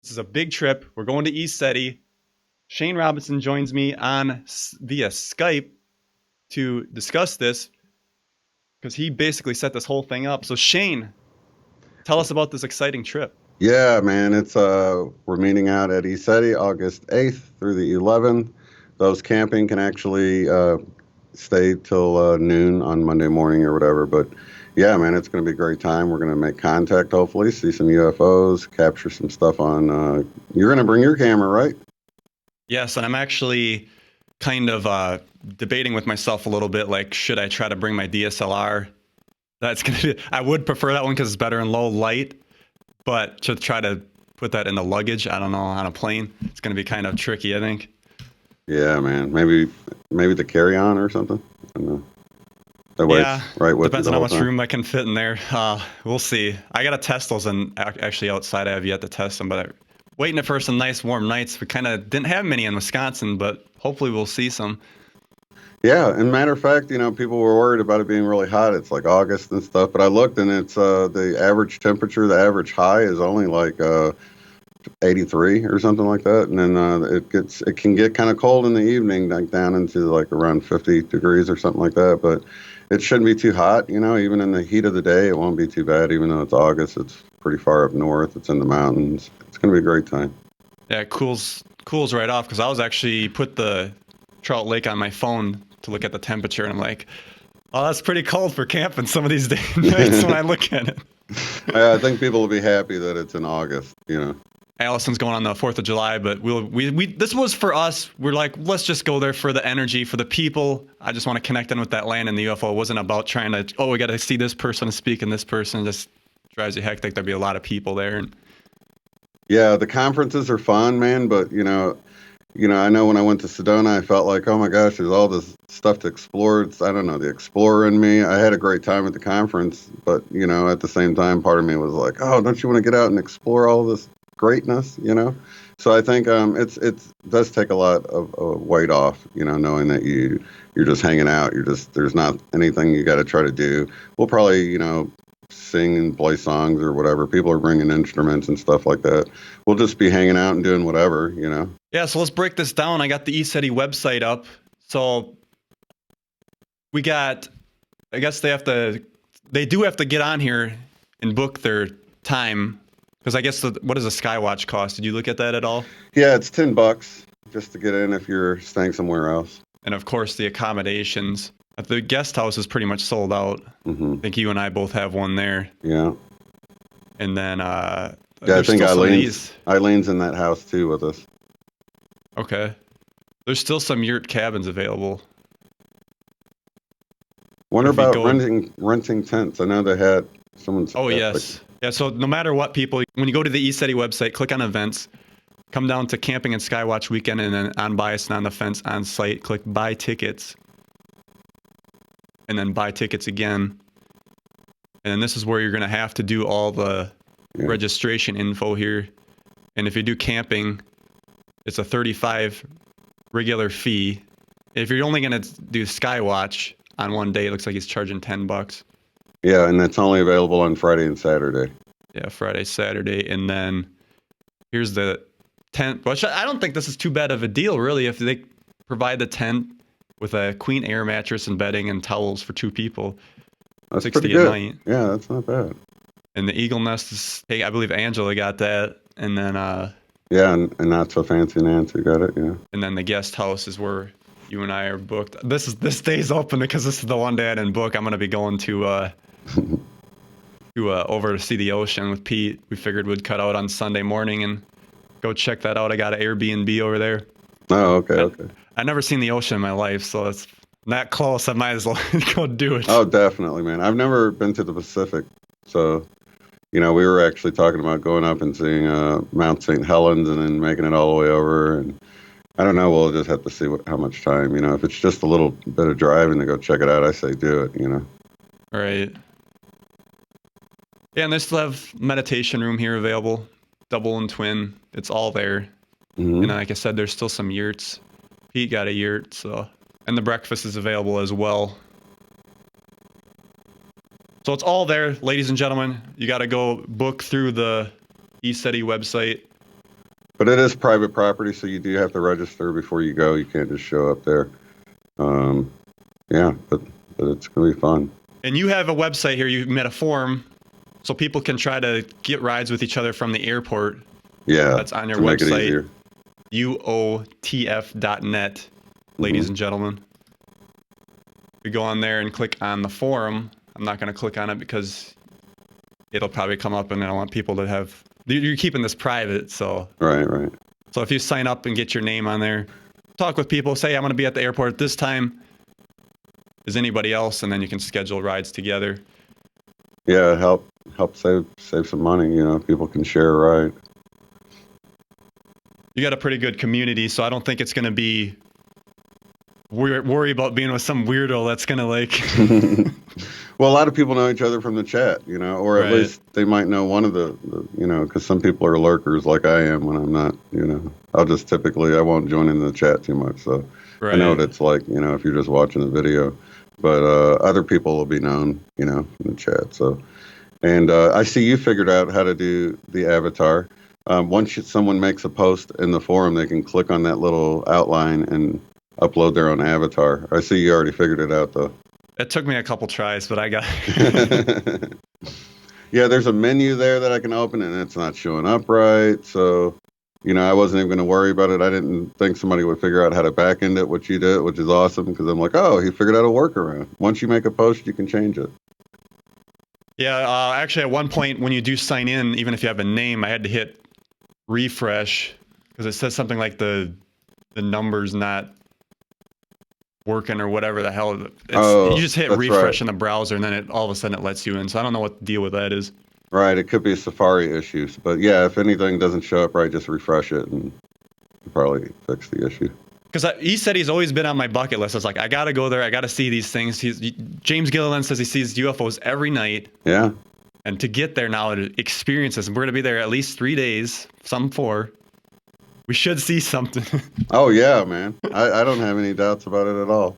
This is a big trip. We're going to ECETI. Shane Robinson joins me on via Skype to discuss this because he basically set this whole thing up. So Shane, tell us about this exciting trip. Yeah, man, it's we're meeting out at ECETI August 8th through the 11th. Those camping can actually stay till noon on Monday morning or whatever. But yeah, man, it's going to be a great time. We're going to make contact, hopefully, see some UFOs, capture some stuff on. You're going to bring your camera, right? Yes, and I'm actually kind of debating with myself a little bit, like, should I try to bring my DSLR? That's gonna be, I would prefer that one because it's better in low light, but to try to put that in the luggage, I don't know, on a plane, it's gonna be kind of tricky, I think. Yeah, man. Maybe the carry on or something. I don't know. That way Yeah, it's right with you depends the on how whole much time. room I can fit in there. We'll see. I gotta test those, and actually outside I have yet to test them, but waiting for some nice warm nights. We kind of didn't have many in Wisconsin, but hopefully we'll see some. Yeah, and matter of fact, people were worried about it being really hot. It's like August and stuff, but I looked and it's the average temperature, the average high is only like 83 or something like that, and then it can get kind of cold in the evening, like down into like around 50 degrees or something like that. But it shouldn't be too hot, even in the heat of the day, it won't be too bad. Even though it's August, it's pretty far up north. It's in the mountains. It's gonna be a great time. Yeah, it cools right off because I was actually put the Trout Lake on my phone to look at the temperature, and I'm like, oh, that's pretty cold for camping some of these nights when I look at it. I think people will be happy that it's in August. Allison's going on the 4th of July, but we this was for us. We're like, let's just go there for the energy, for the people. I just want to connect in with that land and the UFO. It wasn't about trying to, we got to see this person and speak and this person. It just drives you hectic. There'd be a lot of people there. And Yeah, the conferences are fun, man, but I know when I went to Sedona, I felt like, oh my gosh, there's all this stuff to explore. It's, I don't know, the explorer in me. I had a great time at the conference, but at the same time, part of me was like, oh, don't you want to get out and explore all this greatness? So I think it does take a lot of weight off, knowing that you're just hanging out. There's not anything you got to try to do. We'll probably sing and play songs or whatever. People are bringing instruments and stuff like that. We'll just be hanging out and doing whatever. yeah, so let's break this down. I got the ECETI website up. So we got, I guess they do have to get on here and book their time. Because I guess, what does a Skywatch cost? Did you look at that at all? Yeah, it's $10 just to get in if you're staying somewhere else. And of course, the accommodations. The guest house is pretty much sold out. Mm-hmm. I think you and I both have one there. Yeah. And then, I think Eileen's in that house too with us. Okay. There's still some yurt cabins available. Wonder about renting tents. I know they had someone. Oh, yes. Yeah, so no matter what, people, when you go to the ECETI website, click on events, come down to Camping and Skywatch Weekend, and then Unbiased and On the Fence on site, click buy tickets, and then buy tickets again. And then this is where you're going to have to do all the registration info here. And if you do camping, it's a $35 regular fee. If you're only going to do Skywatch on one day, it looks like he's charging $10. Yeah, and that's only available on Friday and Saturday. Yeah, Friday, Saturday, and then here's the tent. Which I don't think this is too bad of a deal, really, if they provide the tent with a queen air mattress and bedding and towels for 2 people. That's 60 pretty good. A night. Yeah, that's not bad. And the Eagle Nest is, hey, I believe Angela got that, and then yeah, and Not So Fancy Nancy got it. Yeah. And then the guest house is where you and I are booked. This stays open because this is the one day I didn't book. I'm gonna be going to over to see the ocean with Pete. We figured we'd cut out on Sunday morning and go check that out. I got an Airbnb over there. Oh, okay. I've never seen the ocean in my life, so it's that close. I might as well go do it. Oh, definitely, man. I've never been to the Pacific, so we were actually talking about going up and seeing Mount St. Helens and then making it all the way over. And I don't know. We'll just have to see how much time. If it's just a little bit of driving to go check it out, I say do it. All right. Yeah, and they still have meditation room here available, double and twin. It's all there. Mm-hmm. And like I said, there's still some yurts. Pete got a yurt, and the breakfast is available as well. So it's all there, ladies and gentlemen. You got to go book through the ECETI website. But it is private property, so you do have to register before you go. You can't just show up there. Yeah, but it's gonna be fun. And you have a website here. You made a forum, so people can try to get rides with each other from the airport. Yeah, that's on your to make it website. easier. UOTF.net, ladies and gentlemen. We go on there and click on the forum. I'm not going to click on it because it'll probably come up, and I don't want people to have. You're keeping this private, so. Right. So if you sign up and get your name on there, talk with people, say I'm going to be at the airport this time. Is anybody else? And then you can schedule rides together. Yeah, help save some money. You know, people can share a ride. You got a pretty good community, so I don't think it's going to be worry about being with some weirdo that's going to like. Well, a lot of people know each other from the chat, you know, or at least they might know one of the you know, because some people are lurkers like I am when I'm not, you know. I won't join in the chat too much, so I know what it's like, you know, if you're just watching the video. But other people will be known, you know, in the chat. So, and I see you figured out how to do the avatar. Once someone makes a post in the forum, they can click on that little outline and upload their own avatar. I see you already figured it out, though. It took me a couple tries, but I got it. Yeah, there's a menu there that I can open, and it's not showing up right. So, you know, I wasn't even going to worry about it. I didn't think somebody would figure out how to back end it, which you did, which is awesome, because I'm like, oh, he figured out a workaround. Once you make a post, you can change it. Yeah, actually, at one point, when you do sign in, even if you have a name, I had to hit refresh because it says something like the number's not working or whatever the hell. You just hit refresh in the browser, and then all of a sudden it lets you in. So I don't know what the deal with that is. Right, it could be Safari issues, but yeah, if anything doesn't show up right, just refresh it and you'll probably fix the issue. Because ECETI's always been on my bucket list. I was like, I got to go there. I got to see these things. James Gilliland says he sees UFOs every night. Yeah. And to get there now to experience this, and we're going to be there at least 3 days, some 4. We should see something. Oh, yeah, man. I don't have any doubts about it at all.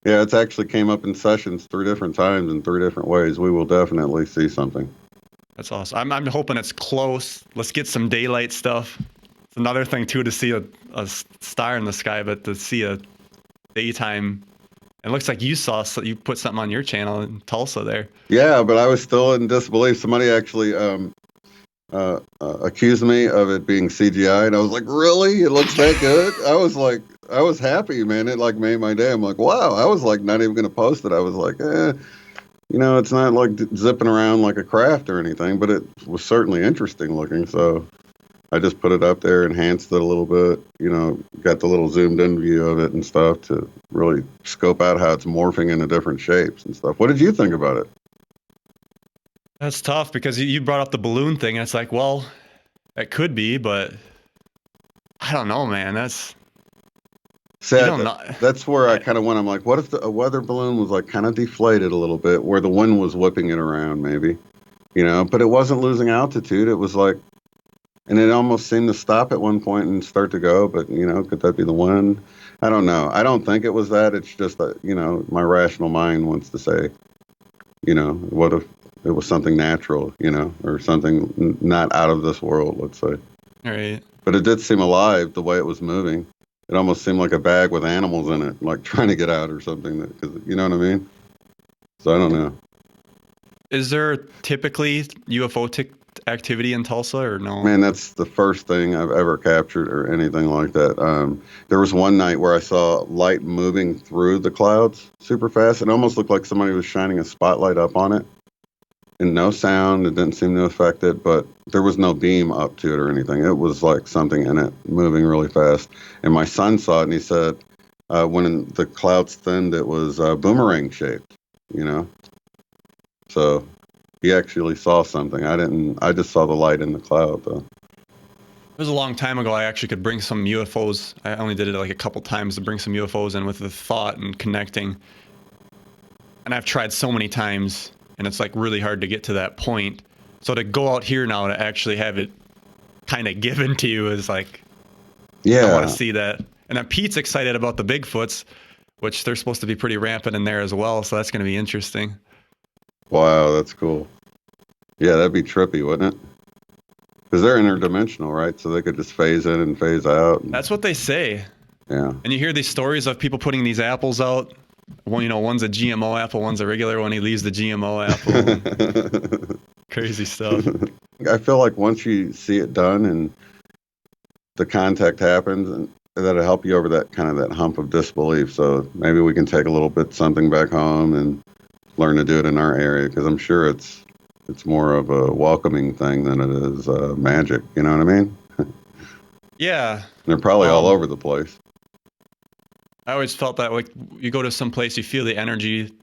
Yeah, it's actually came up in sessions 3 different times in 3 different ways. We will definitely see something. That's awesome. I'm hoping it's close. Let's get some daylight stuff. It's another thing, too, to see a star in the sky, but to see a daytime. It looks like you put something on your channel in Tulsa there. Yeah, but I was still in disbelief. Somebody actually accused me of it being CGI, and I was like, really? It looks that good? I was happy, man. It like made my day. I'm like, wow. I was like not even going to post it. I was like, you know, it's not like zipping around like a craft or anything, but it was certainly interesting looking. So I just put it up there, enhanced it a little bit, you know, got the little zoomed in view of it and stuff to really scope out how it's morphing into different shapes and stuff. What did you think about it? That's tough because you brought up the balloon thing, and it's like, well, it could be, but I don't know, man. That's where I kind of went. I'm like, what if a weather balloon was like kind of deflated a little bit, where the wind was whipping it around, maybe, you know, but it wasn't losing altitude. It was like, and it almost seemed to stop at one point and start to go. But you know, could that be the wind? I don't know. I don't think it was that. It's just that, you know, my rational mind wants to say, you know, what if it was something natural, you know, or something not out of this world, let's say. All right. But it did seem alive the way it was moving. It almost seemed like a bag with animals in it, like trying to get out or something. You know what I mean? So I don't know. Is there typically UFO activity in Tulsa or no? Man, that's the first thing I've ever captured or anything like that. There was one night where I saw light moving through the clouds super fast. It almost looked like somebody was shining a spotlight up on it. And no sound, it didn't seem to affect it, but there was no beam up to it or anything. It was like something in it moving really fast. And my son saw it, and he said when the clouds thinned, it was boomerang shaped, you know? So he actually saw something. I just saw the light in the cloud, though. It was a long time ago. I actually could bring some UFOs. I only did it like a couple times to bring some UFOs in with the thought and connecting. And I've tried so many times. And it's like really hard to get to that point. So to go out here now to actually have it kind of given to you is like, yeah, I want to see that. And then Pete's excited about the Bigfoots, which they're supposed to be pretty rampant in there as well. So that's going to be interesting. Wow, that's cool. Yeah, that'd be trippy, wouldn't it? Because they're interdimensional, right? So they could just phase in and phase out. And, That's what they say. yeah. And you hear these stories of people putting these apples out. One, you know, one's a GMO apple, one's a regular one. He leaves the GMO apple. Crazy stuff. I feel like once you see it done and the contact happens, and that'll help you over that kind of that hump of disbelief. So maybe we can take a little bit something back home and learn to do it in our area, because I'm sure it's more of a welcoming thing than it is magic. You know what I mean? Yeah. And they're probably all over the place. I always felt that, like, you go to some place, you feel the energy.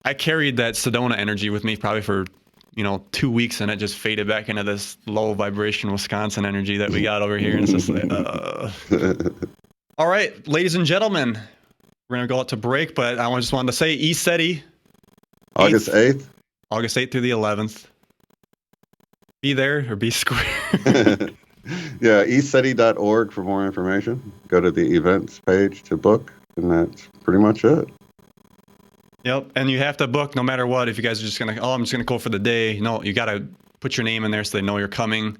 I carried that Sedona energy with me probably for, 2 weeks, and it just faded back into this low vibration Wisconsin energy that we got over here. And it's just like, All right, ladies and gentlemen, we're going to go out to break, but I just wanted to say ECETI. August 8th? August 8th through the 11th. Be there or be square. Yeah, ECETI.org for more information. Go to the events page to book, and that's pretty much it. Yep, and you have to book no matter what. If you guys are just going to, I'm just going to go for the day. No, you got to put your name in there so they know you're coming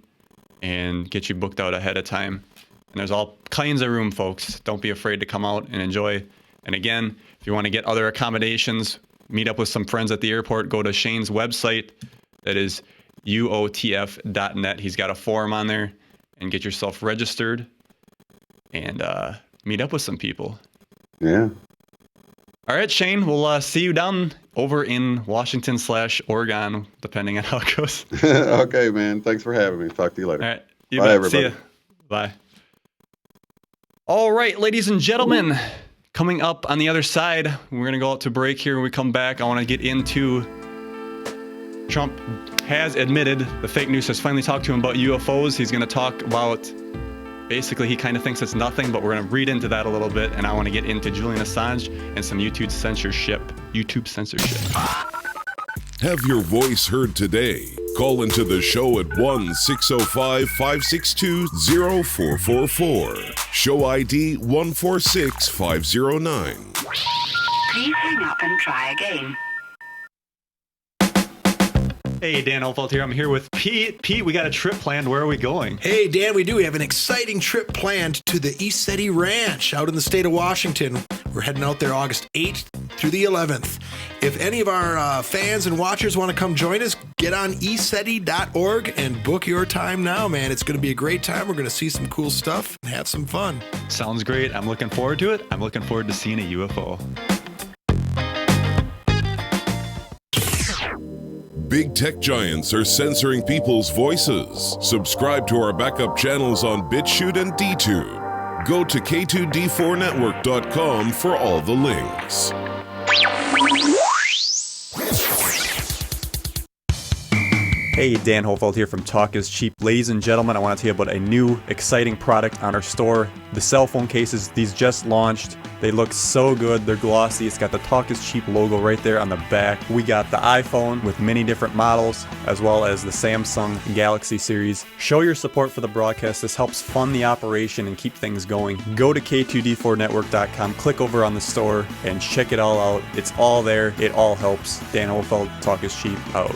and get you booked out ahead of time. And there's all kinds of room, folks. Don't be afraid to come out and enjoy. And again, if you want to get other accommodations, meet up with some friends at the airport, go to Shane's website. That is uotf.net. He's got a forum on there, and get yourself registered and meet up with some people. Yeah. All right, Shane, we'll see you down over in Washington/Oregon, depending on how it goes. Okay, man. Thanks for having me. Talk to you later. All right. You Bye, bet. everybody. See ya. Bye. All right, ladies and gentlemen, coming up on the other side, we're going to go out to break here. When we come back, I want to get into Trump has admitted the fake news has finally talked to him about UFOs. He's going to talk about, basically, he kind of thinks it's nothing, but we're going to read into that a little bit. And I want to get into Julian Assange and some YouTube censorship. Have your voice heard today. Call into the show at 1-605-562-0444. Show ID 146509. Please hang up and try again. Hey, Dan Hohlfeld here. I'm here with Pete. Pete, we got a trip planned. Where are we going? Hey, Dan, we do. We have an exciting trip planned to the ECETI Ranch out in the state of Washington. We're heading out there August 8th through the 11th. If any of our fans and watchers want to come join us, get on ECETI.org and book your time now, man. It's going to be a great time. We're going to see some cool stuff and have some fun. Sounds great. I'm looking forward to it. I'm looking forward to seeing a UFO. Big tech giants are censoring people's voices. Subscribe to our backup channels on BitChute and DTube. Go to K2D4Network.com for all the links. Hey, Dan Hohlfeld here from Talk is Cheap. Ladies and gentlemen, I want to tell you about a new, exciting product on our store. The cell phone cases, these just launched. They look so good. They're glossy. It's got the Talk is Cheap logo right there on the back. We got the iPhone with many different models, as well as the Samsung Galaxy series. Show your support for the broadcast. This helps fund the operation and keep things going. Go to K2D4Network.com, click over on the store, and check it all out. It's all there. It all helps. Dan Hohlfeld, Talk is Cheap, out.